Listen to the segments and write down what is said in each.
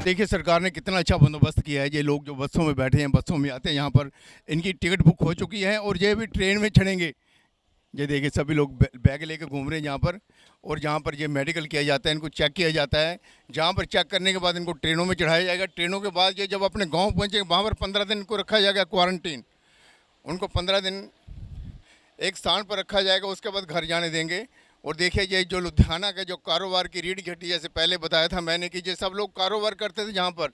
देखिए सरकार ने कितना अच्छा बंदोबस्त किया है। ये लोग जो बसों में बैठे हैं, बसों में आते हैं, यहाँ पर इनकी टिकट बुक हो चुकी है और ये भी ट्रेन में चढ़ेंगे। ये देखिए सभी लोग बैग लेके घूम रहे हैं यहाँ पर। और जहाँ पर ये मेडिकल किया जाता है, इनको चेक किया जाता है। जहाँ पर चेक करने के बाद इनको ट्रेनों में चढ़ाया जाएगा। ट्रेनों के बाद ये जब अपने गाँव पहुँचेंगे, वहाँ पर 15 दिन इनको रखा जाएगा क्वारंटीन। उनको 15 दिन एक स्थान पर रखा जाएगा, उसके बाद घर जाने देंगे। और देखिए ये जो लुधियाना का जो कारोबार की रीढ़ की हड्डी, जैसे पहले बताया था मैंने कि ये सब लोग कारोबार करते थे जहाँ पर,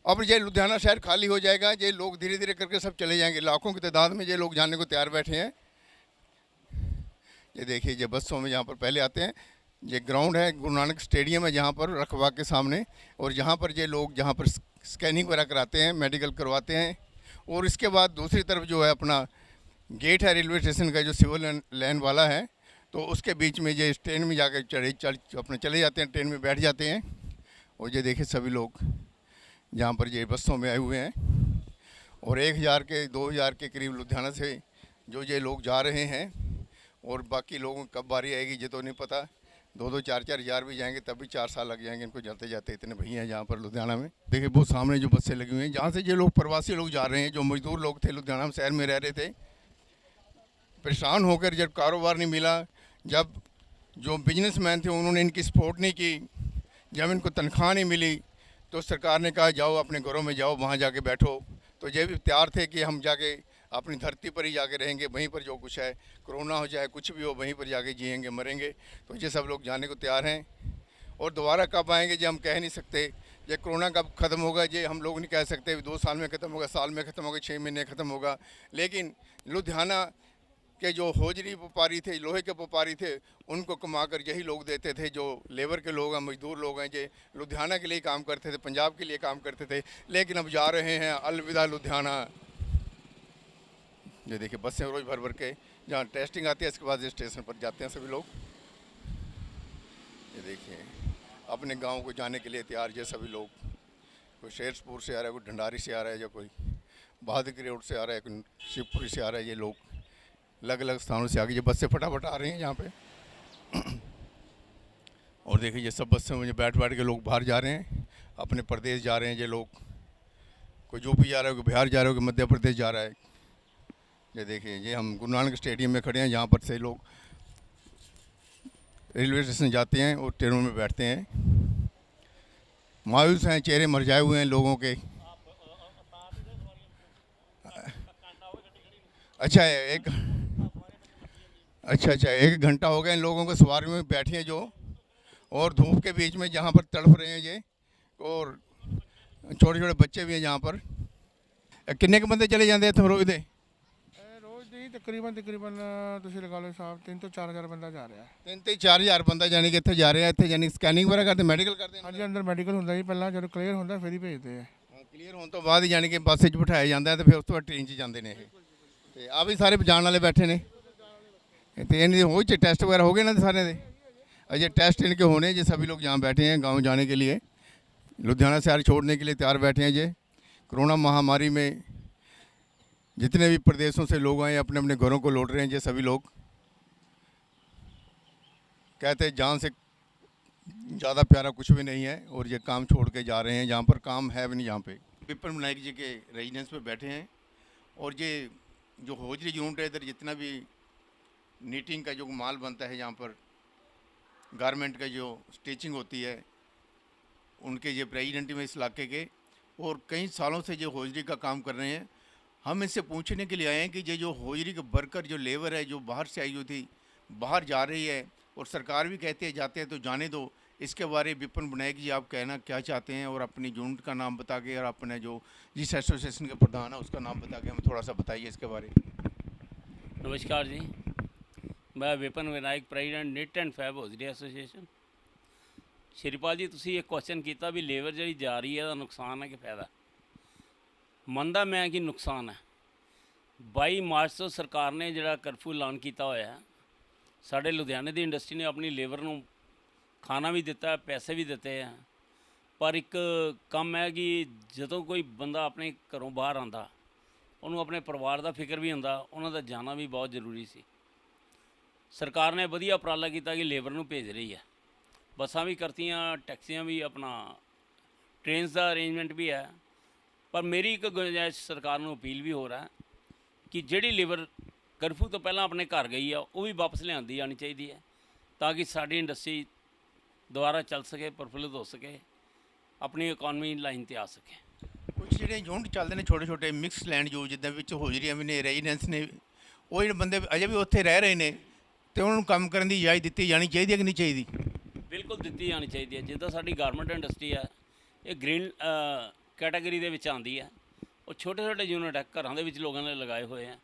अब ये लुधियाना शहर खाली हो जाएगा। ये लोग धीरे धीरे करके सब चले जाएंगे। लाखों की तादाद में ये लोग जाने को तैयार बैठे हैं। ये देखिए ये बसों में यहाँ पर पहले आते हैं। ये ग्राउंड है, गुरु नानक स्टेडियम है जहाँ पर रखवा के सामने। और यहाँ पर ये लोग जहाँ पर स्कैनिंग वगैरह कराते हैं, मेडिकल करवाते हैं। और इसके बाद दूसरी तरफ जो है अपना गेट है रेलवे स्टेशन का, जो सिविल लाइन वाला है, तो उसके बीच में ये ट्रेन में जाकर अपने चले जाते हैं, ट्रेन में बैठ जाते हैं। और ये देखिए सभी लोग जहाँ पर ये बसों में आए हुए हैं। और 1000 के 2000 के करीब लुधियाना से जो ये लोग जा रहे हैं। और बाकी लोगों की कब बारी आएगी ये तो नहीं पता। 2-2 4-4 हज़ार भी जाएंगे तब भी 4 साल लग जाएंगे इनको जाते जाते। इतने भैया हैं यहाँ पर लुधियाना में। देखिए वो सामने जो बसें लगी हुई हैं, जहाँ से ये लोग प्रवासी लोग जा रहे हैं, जो मजदूर लोग थे लुधियाना शहर में रह रहे थे, परेशान होकर जब कारोबार नहीं मिला, जब जो बिजनेसमैन थे उन्होंने इनकी सपोर्ट नहीं की, जब इनको तनख्वाह नहीं मिली, तो सरकार ने कहा जाओ अपने घरों में जाओ, वहाँ जाके बैठो। तो ये भी तैयार थे कि हम जाके अपनी धरती पर ही जाके रहेंगे, वहीं पर जो कुछ है, कोरोना हो जाए कुछ भी हो, वहीं पर जाके जिएंगे मरेंगे। तो ये सब लोग जाने को तैयार हैं। और दोबारा कब आएंगे ये हम कह नहीं सकते। ये कोरोना कब ख़त्म होगा ये हम लोग नहीं कह सकते। 2 साल में ख़त्म होगा, साल में ख़त्म होगा, 6 महीने ख़त्म होगा। लेकिन लुधियाना के जो होजरी व्यापारी थे, लोहे के व्यापारी थे, उनको कमाकर यही लोग देते थे। जो लेबर के लोग हैं, मजदूर लोग हैं, ये लुधियाना के लिए काम करते थे, पंजाब के लिए काम करते थे। लेकिन अब जा रहे हैं अलविदा लुधियाना। ये देखिए बसें रोज़ भर भर के जहाँ टेस्टिंग आती है, इसके बाद स्टेशन पर जाते हैं सभी लोग। ये देखिए अपने गांव को जाने के लिए तैयार ये सभी लोग। कोई शेरपुर से आ रहा है, कोई ढंडारी से आ रहा है, या कोई बहादुर रोड से आ रहा है, कोई शिवपुरी से आ रहा है। ये लोग अलग अलग स्थानों से आगे ये बस से फटाफट आ रहे हैं यहाँ पे। और देखिए ये सब बस में बैठ बैठ के लोग बाहर जा रहे हैं, अपने प्रदेश जा रहे हैं। ये लोग कोई यूपी जा रहा है, कोई बिहार जा रहा है, कोई मध्य प्रदेश जा रहा है। ये देखिए ये हम गुरु नानक स्टेडियम में खड़े हैं, जहाँ पर से लोग रेलवे स्टेशन जाते हैं और ट्रेनों में बैठते हैं। मायूस हैं, चेहरे मरझाए हुए हैं लोगों के। अच्छा अच्छा 1 घंटा हो गया इन लोगों को सवारी में बैठे हैं जो। और धूप के बीच में जहाँ पर तड़प रहे हैं ये। और छोटे छोटे बच्चे भी हैं यहाँ पर। किन्ने के बंदे चले जाते हैं रोज दे? रोज ਦੀ ਤਕਰੀਬਨ ਤੁਸੀਂ ਲਗਾ ਲਓ ਸਾਹਿਬ 3 ਤੋਂ 4000 ਬੰਦਾ ਜਾ ਰਿਹਾ ਹੈ। 3 ਤੇ 4000 ਬੰਦਾ ਜਾਨੀ ਕਿ ਇੱਥੇ ਜਾ ਰਿਹਾ। ਇੱਥੇ ਜਾਨੀ ਸਕੈਨਿੰਗ ਵਗੈरह ਕਰਦੇ, ਮੈਡੀਕਲ ਕਰਦੇ ਹਾਂਜੀ ਅੰਦਰ ਮੈਡੀਕਲ ਹੁੰਦਾ ਜੀ, ਪਹਿਲਾਂ ਜਦੋਂ ਕਲੀਅਰ ਹੁੰਦਾ ਫਿਰ ਹੀ ਭੇਜਦੇ ਆ। ਕਲੀਅਰ ਹੋਣ ਤੋਂ ਬਾਅਦ ਹੀ ਜਾਨੀ ਕਿ ਬੱਸ 'ਚ ਬਿਠਾਇਆ ਜਾਂਦਾ ਤੇ ਫਿਰ ਉਸ ਤੋਂ ਬਾਅਦ ਟ੍ਰੇਨ 'ਚ ਜਾਂਦੇ ਨੇ ਇਹ। ਤੇ ਆ ਵੀ ਸਾਰੇ ਜਾਣ ਵਾਲੇ ਬੈਠੇ ਨੇ। ਤੇ ਇਹਨਾਂ ਦੇ ਹੋ ਟੈਸਟ वगैरह हो गए ना सारे दे? अजय टेस्ट इनके होने जो सभी लोग यहाँ बैठे हैं गांव जाने के लिए, लुधियाना शहर छोड़ने के लिए तैयार बैठे हैं। ये कोरोना महामारी में जितने भी प्रदेशों से लोग आए अपने अपने घरों को लौट रहे हैं। ये सभी लोग कहते हैं जान से ज़्यादा प्यारा कुछ भी नहीं है। और ये काम छोड़ के जा रहे हैं जहाँ पर काम है भी नहीं। यहाँ पे विपिन विनायक जी के रेजिडेंस पे बैठे हैं। और ये जो होजरी यूनिट है इधर, जितना भी नीटिंग का जो माल बनता है यहाँ पर, गारमेंट का जो स्टिचिंग होती है, उनके ये प्रेसिडेंट में इस इलाके के, और कई सालों से जो होजरी का काम कर रहे हैं। हम इससे पूछने के लिए आए हैं कि ये जो होजरी के वर्कर जो लेबर है, जो बाहर से आई हुई थी, बाहर जा रही है, और सरकार भी कहती है जाते हैं तो जाने दो। इसके बारे में विपिन विनायक जी आप कहना क्या चाहते हैं? और अपनी यूनिट का नाम बता के, और अपने जो जिस एसोसिएशन के प्रधान है उसका नाम बता के हमें थोड़ा सा बताइए इसके बारे में। नमस्कार जी, मैं Vipin Vinayak, president knit and fab hosiery association. Shripal ji, तुसी एक क्वेश्चन किया भी लेबर जी जा रही है नुकसान है कि फायदा? मनदा मैं कि नुकसान है। 22 मार्च तो सरकार ने जो कर्फ्यू ऐलान किया होया है, साढ़े लुधियाने की इंडस्ट्री ने अपनी लेबर को खाना भी दिता है, पैसे भी दिते हैं। पर एक कम है कि जो कोई बंदा अपने घरों बाहर आता, उन्होंने अपने परिवार का फिक्र भी होंदा, उन्होंने जाना भी बहुत जरूरी सी। सरकार ने वधिया उपराला किया कि लेबर को भेज रही है, बसां भी करतियाँ, टैक्सियां भी अपना ट्रेन का अरेंजमेंट भी है। पर मेरी एक गुंजाइश सरकार ਨੂੰ अपील भी हो रहा है कि ਜਿਹੜੀ ਲੇਬਰ ਕਰਫਿਊ ਤੋਂ ਪਹਿਲਾਂ ਆਪਣੇ ਘਰ ਗਈ ਆ ਉਹ ਵੀ ਵਾਪਸ ਲਿਆਂਦੀ ਜਾਣੀ ਚਾਹੀਦੀ ਹੈ ਤਾਂ ਕਿ ਸਾਡੀ ਇੰਡਸਟਰੀ ਦੁਬਾਰਾ ਚੱਲ ਸਕੇ, ਪ੍ਰਫੁੱਲਿਤ ਹੋ ਸਕੇ, ਆਪਣੀ ਇਕਨੋਮੀ ਲਾਈਨ ਤੇ ਆ ਸਕੇ। ਕੁਝ ਜਿਹੜੇ ਯੂਨਿਟ ਚੱਲਦੇ ਨੇ ਛੋਟੇ ਛੋਟੇ ਮਿਕਸ ਲੈਂਡ ਜੋ ਜਿੱਦਾਂ ਵਿੱਚ ਹੋਜਰੀਆਂ ਵੀ ਨੇ, ਰੈਜ਼ੀਡੈਂਸ ਨੇ, ਉਹ ਜਿਹੜੇ ਬੰਦੇ ਅਜੇ ਵੀ ਉੱਥੇ ਰਹਿ ਰਹੇ ਨੇ ਤੇ ਉਹਨਾਂ ਨੂੰ ਕੰਮ ਕਰਨ ਦੀ ਇਜਾਜ਼ਤ ਦਿੱਤੀ ਜਾਣੀ ਚਾਹੀਦੀ ਹੈ ਕਿ ਨਹੀਂ ਚਾਹੀਦੀ? ਬਿਲਕੁਲ ਦਿੱਤੀ ਜਾਣੀ ਚਾਹੀਦੀ ਹੈ। ਜਿੱਦਾਂ ਸਾਡੀ ਗਾਰਮੈਂਟ ਇੰਡਸਟਰੀ ਹੈ ਇਹ ਗ੍ਰੀਨ ਕੈਟਾਗਰੀ ਦੇ ਵਿੱਚ ਆਉਂਦੀ ਹੈ। ਉਹ ਛੋਟੇ ਛੋਟੇ ਯੂਨਿਟ ਹੈ, ਘਰਾਂ ਦੇ ਵਿੱਚ ਲੋਕਾਂ ਨੇ ਲਗਾਏ ਹੋਏ ਆ,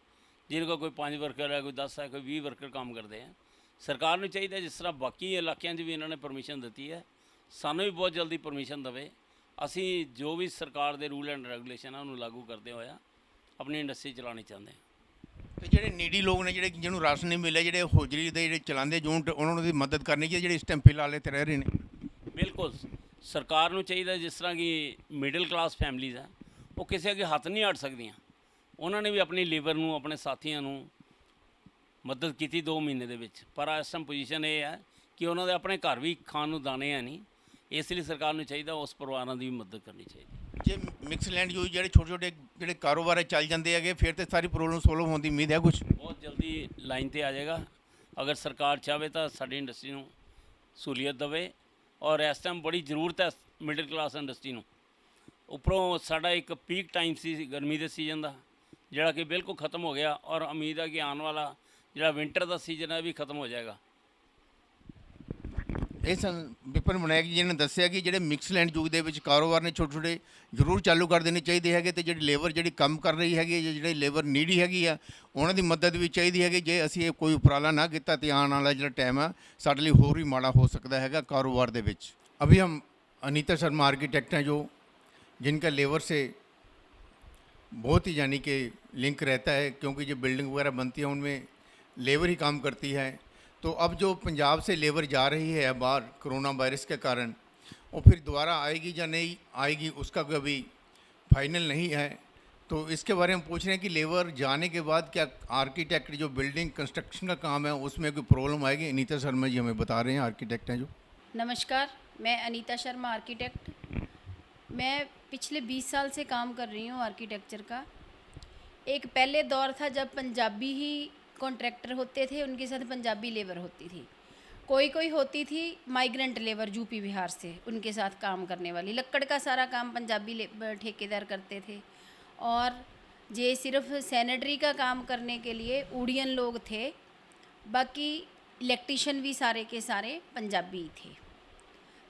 ਜਿਹਨਾਂ ਕੋਲ ਕੋਈ 5 ਵਰਕਰ ਹੈ, ਕੋਈ 10 ਹੈ, ਕੋਈ 20 ਵਰਕਰ ਕੰਮ ਕਰਦੇ ਆ। ਸਰਕਾਰ ਨੂੰ ਚਾਹੀਦਾ ਜਿਸ ਤਰ੍ਹਾਂ ਬਾਕੀ ਇਲਾਕਿਆਂ 'ਚ ਵੀ ਇਹਨਾਂ ਨੇ ਪਰਮਿਸ਼ਨ ਦਿੱਤੀ ਹੈ, ਸਾਨੂੰ ਵੀ ਬਹੁਤ ਜਲਦੀ ਪਰਮਿਸ਼ਨ ਦੇਵੇ। ਅਸੀਂ ਜੋ ਵੀ ਸਰਕਾਰ ਦੇ ਰੂਲ ਐਂਡ ਰੈਗੂਲੇਸ਼ਨ ਆ ਉਹਨੂੰ ਲਾਗੂ ਕਰਦੇ ਹੋਇਆ ਆਪਣੀ ਇੰਡਸਟਰੀ ਚਲਾਉਣੀ ਚਾਹੁੰਦੇ ਹਾਂ। ਤੇ ਜਿਹੜੇ ਨੀਡੀ ਲੋਕ ਨੇ, ਜਿਹੜੇ ਜਿਹਨੂੰ ਰਾਸ਼ਨ ਨਹੀਂ ਮਿਲਿਆ, ਜਿਹੜੇ ਹੋਜਰੀ ਦੇ ਜਿਹੜੇ ਚਲਾਉਂਦੇ ਯੂਨਿਟ, ਉਹਨਾਂ ਨੂੰ ਦੀ ਮਦਦ ਕਰਨੀ ਚਾਹੀਦੀ, ਜਿਹੜੇ ਇਸ ਟਾਈਮ ਫਿਲਹਾਲ ਇੱਥੇ ਰਹਿ ਰਹੇ ਨੇ। ਬਿਲਕੁਲ ਸਰਕਾਰ ਨੂੰ ਚਾਹੀਦਾ ਜਿਸ ਤਰ੍ਹਾਂ ਕਿ ਮਿਡਲ ਕਲਾਸ ਫੈਮਲੀਜ਼ ਆ ਉਹ ਕਿਸੇ ਅੱਗੇ ਹੱਥ ਨਹੀਂ ਅੜ ਸਕਦੀਆਂ, ਉਹਨਾਂ ਨੇ ਵੀ ਆਪਣੀ ਲੇਬਰ ਨੂੰ, ਆਪਣੇ ਸਾਥੀਆਂ ਨੂੰ ਮਦਦ ਕੀਤੀ 2 ਮਹੀਨੇ ਦੇ ਵਿੱਚ। ਪਰ ਇਸ ਟਾਈਮ ਪੋਜੀਸ਼ਨ ਇਹ ਹੈ ਕਿ ਉਹਨਾਂ ਦੇ ਆਪਣੇ ਘਰ ਵੀ ਖਾਣ ਨੂੰ ਦਾਣੇ ਹੈ ਨਹੀਂ, ਇਸ ਲਈ ਸਰਕਾਰ ਨੂੰ ਚਾਹੀਦਾ ਉਸ ਪਰਿਵਾਰਾਂ ਦੀ ਵੀ ਮਦਦ ਕਰਨੀ ਚਾਹੀਦੀ। ਜੇ ਮਿਕਸ ਲੈਂਡ ਯੂਜ਼ ਜਿਹੜੇ ਛੋਟੇ ਛੋਟੇ ਜਿਹੜੇ ਕਾਰੋਬਾਰ ਚੱਲ ਜਾਂਦੇ ਹੈਗੇ, ਫਿਰ ਤੇ ਸਾਰੀ ਪ੍ਰੋਬਲਮ ਸੋਲਵ ਹੋਣ ਦੀ ਉਮੀਦ ਹੈ ਕੁਛ? ਬਹੁਤ ਜਲਦੀ ਲਾਈਨ ਤੇ ਆ ਜਾਏਗਾ ਅਗਰ ਸਰਕਾਰ ਚਾਹਵੇ ਤਾਂ ਸਾਡੀ ਇੰਡਸਟਰੀ ਨੂੰ ਸਹੂਲੀਅਤ ਦੇਵੇ। ਔਰ ਇਸ ਟਾਈਮ ਬੜੀ ਜ਼ਰੂਰਤ ਹੈ ਮਿਡਲ ਕਲਾਸ ਇੰਡਸਟਰੀ ਨੂੰ। ਉੱਪਰੋਂ ਸਾਡਾ ਇੱਕ ਪੀਕ ਟਾਈਮ ਸੀ ਗਰਮੀ ਦੇ ਸੀਜ਼ਨ ਦਾ, ਜਿਹੜਾ ਕਿ ਬਿਲਕੁਲ ਖਤਮ ਹੋ ਗਿਆ ਔਰ ਉਮੀਦ ਹੈ ਕਿ ਆਉਣ ਵਾਲਾ ਜਿਹੜਾ ਵਿੰਟਰ ਦਾ ਸੀਜ਼ਨ ਹੈ ਵੀ ਖਤਮ ਹੋ ਜਾਏਗਾ। ਇਹ ਸਨ ਵਿਪਨ ਵਿਨਾਇਕ ਜੀ ਨੇ ਦੱਸਿਆ ਕਿ ਜਿਹੜੇ ਮਿਕਸ ਲੈਂਡ ਯੁੱਗ ਦੇ ਵਿੱਚ ਕਾਰੋਬਾਰ ਨੇ ਛੋਟੇ ਛੋਟੇ ਜ਼ਰੂਰ ਚਾਲੂ ਕਰ ਦੇਣੇ ਚਾਹੀਦੇ ਹੈਗੇ, ਅਤੇ ਜਿਹੜੀ ਲੇਬਰ ਜਿਹੜੀ ਕੰਮ ਕਰ ਰਹੀ ਹੈਗੀ, ਜਿਹੜੀ ਲੇਬਰ ਨੀਡੀ ਹੈਗੀ ਆ, ਉਹਨਾਂ ਦੀ ਮਦਦ ਵੀ ਚਾਹੀਦੀ ਹੈਗੀ। ਜੇ ਅਸੀਂ ਇਹ ਕੋਈ ਉਪਰਾਲਾ ਨਾ ਕੀਤਾ ਤਾਂ ਆਉਣ ਵਾਲਾ ਜਿਹੜਾ ਟਾਈਮ ਆ ਸਾਡੇ ਲਈ ਹੋਰ ਵੀ ਮਾੜਾ ਹੋ ਸਕਦਾ ਹੈਗਾ कारोबार ਦੇ ਵਿੱਚ। अभी हम अनीता शर्मा आर्किटेक्ट हैं, जो जिनका लेबर से बहुत ही यानी कि लिंक रहता है, क्योंकि जो बिल्डिंग वगैरह बनती है उनमें लेबर ही काम करती है। तो अब जो पंजाब से लेबर जा रही है बाहर कोरोना वायरस के कारण, वो फिर दोबारा आएगी या नहीं आएगी उसका कोई अभी फाइनल नहीं है। तो इसके बारे में पूछ रहे हैं कि लेबर जाने के बाद क्या आर्किटेक्ट जो बिल्डिंग कंस्ट्रक्शन का काम है उसमें कोई प्रॉब्लम आएगी? अनीता शर्मा जी हमें बता रहे हैं, आर्किटेक्ट हैं जो। नमस्कार, मैं अनीता शर्मा आर्किटेक्ट। मैं पिछले 20 साल से काम कर रही हूँ आर्किटेक्चर का। एक पहले दौर था जब पंजाबी ही कॉन्ट्रैक्टर होते थे, उनके साथ पंजाबी लेबर होती थी। कोई होती थी माइग्रेंट लेबर यूपी बिहार से, उनके साथ काम करने वाली। लक्कड़ का सारा काम पंजाबी ठेकेदार करते थे, और ये सिर्फ सैनिटरी का काम करने के लिए उड़ियन लोग थे। बाकी इलेक्ट्रीशियन भी सारे के सारे पंजाबी थे।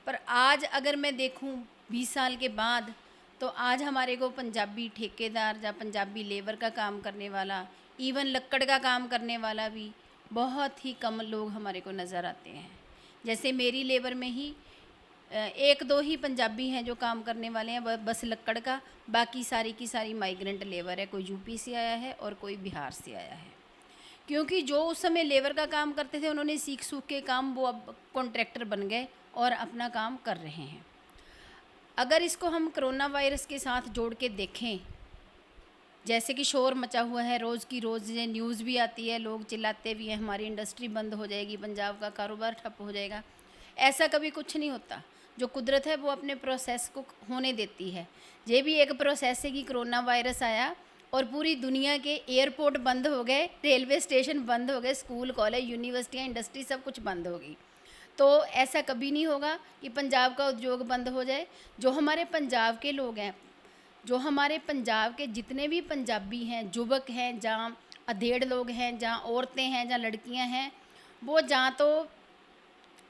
पर आज अगर मैं देखूं 20 साल के बाद, तो आज हमारे को पंजाबी ठेकेदार या पंजाबी लेबर का काम करने वाला, इवन लक्कड़ का काम करने वाला भी बहुत ही कम लोग हमारे को नज़र आते हैं। जैसे मेरी लेबर में ही 1-2 ही पंजाबी हैं जो काम करने वाले हैं, बस लक्कड़ का। बाकी सारी की सारी माइग्रेंट लेबर है, कोई यूपी से आया है और कोई बिहार से आया है। क्योंकि जो उस समय लेबर का काम करते थे उन्होंने सीख सूख के काम वो अब कॉन्ट्रैक्टर बन गए और अपना काम कर रहे हैं। अगर इसको हम कोरोना वायरस के साथ जोड़ के देखें, जैसे कि शोर मचा हुआ है, रोज़ की रोज़ ये न्यूज़ भी आती है, लोग चिल्लाते भी हैं हमारी इंडस्ट्री बंद हो जाएगी, पंजाब का कारोबार ठप हो जाएगा। ऐसा कभी कुछ नहीं होता। जो कुदरत है वो अपने प्रोसेस को होने देती है। ये भी एक प्रोसेस है कि कोरोना वायरस आया और पूरी दुनिया के एयरपोर्ट बंद हो गए, रेलवे स्टेशन बंद हो गए, स्कूल कॉलेज यूनिवर्सिटियाँ इंडस्ट्री सब कुछ बंद हो गई। तो ऐसा कभी नहीं होगा कि पंजाब का उद्योग बंद हो जाए। जो हमारे पंजाब के लोग हैं, जो हमारे पंजाब के जितने भी पंजाबी हैं, युवक हैं, जहाँ अधेड़ लोग हैं, जहाँ औरतें हैं, जहाँ लड़कियां हैं, वो जहाँ तो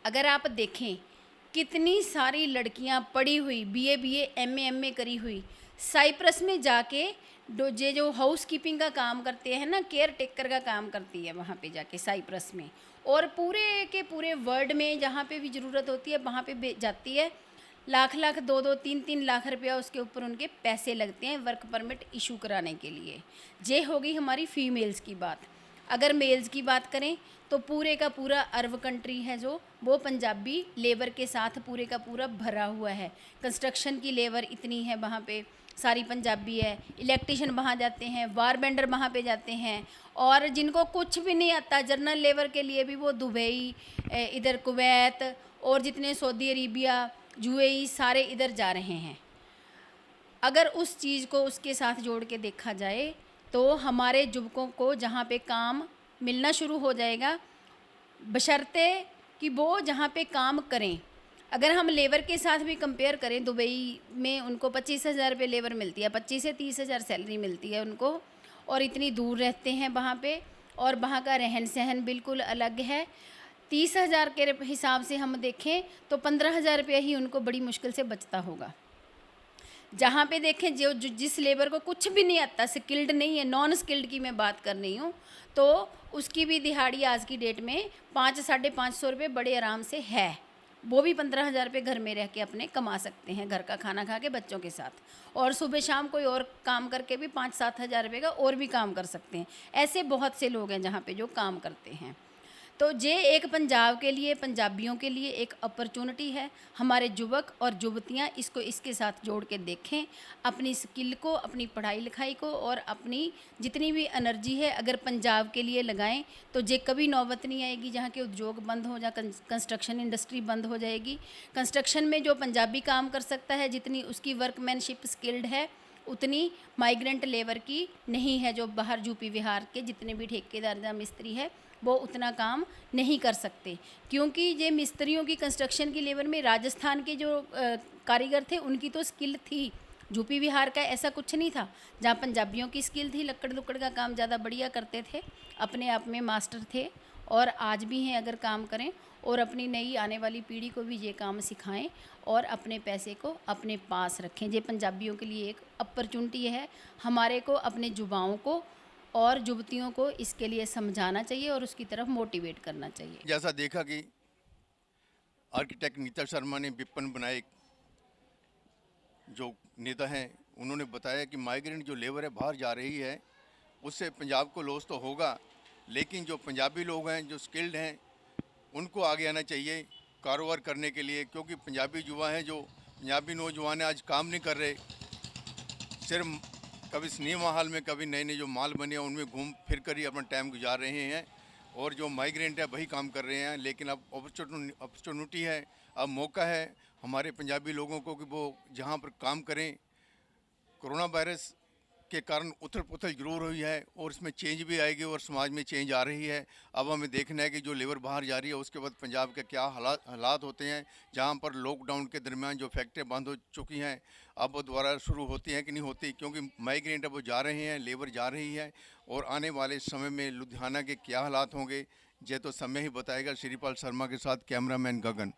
अगर आप देखें कितनी सारी लड़कियां पढ़ी हुई बीए एमए करी हुई साइप्रस में जाके जो हाउस कीपिंग का काम करते हैं ना, केयर टेकर का काम करती है वहाँ पे जाके साइप्रस में। और पूरे के पूरे वर्ल्ड में जहाँ पे भी ज़रूरत होती है वहाँ पे जाती है। लाख 2-3 लाख रुपया उसके ऊपर उनके पैसे लगते हैं वर्क परमिट इशू कराने के लिए। ये होगी हमारी फ़ीमेल्स की बात। अगर मेल्स की बात करें तो पूरे का पूरा अरब कंट्री है जो वो पंजाबी लेबर के साथ पूरे का पूरा भरा हुआ है। कंस्ट्रक्शन की लेबर इतनी है वहाँ पे, सारी पंजाबी है। इलेक्ट्रीशियन वहाँ जाते हैं, वार बेंडर वहाँ पे जाते हैं, और जिनको कुछ भी नहीं आता जर्नल लेबर के लिए भी वो दुबई, इधर कुवैत और जितने सऊदी अरेबिया, यूएई सारे इधर जा रहे हैं। अगर उस चीज़ को उसके साथ जोड़ के देखा जाए तो हमारे युवकों को जहाँ पे काम मिलना शुरू हो जाएगा, बशर्ते कि वो जहाँ पे काम करें। अगर हम लेबर के साथ भी कंपेयर करें, दुबई में उनको 25,000 रुपये लेबर मिलती है, 25 से 30,000 सैलरी मिलती है उनको, और इतनी दूर रहते हैं वहाँ पे, और वहाँ का रहन सहन बिल्कुल अलग है। 30,000 के हिसाब से हम देखें तो 15,000 रुपये ही उनको बड़ी मुश्किल से बचता होगा। जहाँ पे देखें जिस लेबर को कुछ भी नहीं आता, स्किल्ड नहीं है, नॉन स्किल्ड की मैं बात कर रही हूँ, तो उसकी भी दिहाड़ी आज की डेट में 500-550 रुपये बड़े आराम से है। वो भी 15,000 रुपये घर में रह के अपने कमा सकते हैं, घर का खाना खा के बच्चों के साथ, और सुबह शाम कोई और काम करके भी 5-7 हज़ार रुपये का और भी काम कर सकते हैं। ऐसे बहुत से लोग हैं जहाँ पे जो काम करते हैं। तो ये एक पंजाब के लिए, पंजाबियों के लिए एक अपॉर्चुनिटी है। हमारे युवक और युवतियाँ इसको इसके साथ जोड़ के देखें, अपनी स्किल को, अपनी पढ़ाई लिखाई को और अपनी जितनी भी एनर्जी है अगर पंजाब के लिए लगाएं तो ये कभी नौबत नहीं आएगी जहाँ के उद्योग बंद हो, जहाँ कंस्ट्रक्शन इंडस्ट्री बंद हो जाएगी। कंस्ट्रक्शन में जो पंजाबी काम कर सकता है, जितनी उसकी वर्कमैनशिप स्किल्ड है, उतनी माइग्रेंट लेबर की नहीं है। जो बाहर यूपी बिहार के जितने भी ठेकेदार या मिस्त्री है वो उतना काम नहीं कर सकते, क्योंकि ये मिस्त्रियों की, कंस्ट्रक्शन की लेबर में राजस्थान के जो कारीगर थे उनकी तो स्किल थी। यूपी बिहार का ऐसा कुछ नहीं था। जहाँ पंजाबियों की स्किल थी, लक्कड़ लुक्कड़ का काम ज़्यादा बढ़िया करते थे, अपने आप में मास्टर थे और आज भी हैं अगर काम करें, और अपनी नई आने वाली पीढ़ी को भी ये काम सिखाएं और अपने पैसे को अपने पास रखें। ये पंजाबियों के लिए एक अपॉर्चुनिटी है। हमारे को अपने युवाओं को और युवतियों को इसके लिए समझाना चाहिए और उसकी तरफ मोटिवेट करना चाहिए। जैसा देखा कि आर्किटेक्ट नीता शर्मा ने, विपिन विनायक जो नेता हैं, उन्होंने बताया कि माइग्रेंट जो लेबर है बाहर जा रही है, उससे पंजाब को लॉस तो होगा, लेकिन जो पंजाबी लोग हैं, जो स्किल्ड हैं, उनको आगे आना चाहिए कारोबार करने के लिए। क्योंकि पंजाबी युवा हैं, जो पंजाबी नौजवान हैं, आज काम नहीं कर रहे, सिर्फ कभी सिनेमा हॉल में, कभी नए नए जो माल बने हैं उनमें घूम फिर कर ही अपना टाइम गुजार रहे हैं, और जो माइग्रेंट है वही काम कर रहे हैं। लेकिन अब अपॉर्चुनिटी है, अब मौका है हमारे पंजाबी लोगों को कि वो जहाँ पर काम करें। कोरोना वायरस के कारण उथल पुथल जरूर हुई है और इसमें चेंज भी आएगी और समाज में चेंज आ रही है। अब हमें देखना है कि जो लेबर बाहर जा रही है उसके बाद पंजाब के क्या हालात होते हैं। जहाँ पर लॉकडाउन के दरमियान जो फैक्ट्रियाँ बंद हो चुकी हैं, अब वो दोबारा शुरू होती हैं कि नहीं होती, क्योंकि माइग्रेंट अब वो जा रहे हैं, लेबर जा रही है। और आने वाले समय में लुधियाना के क्या हालात होंगे ये तो समय ही बताएगा। श्रीपाल शर्मा के साथ कैमरामैन गगन।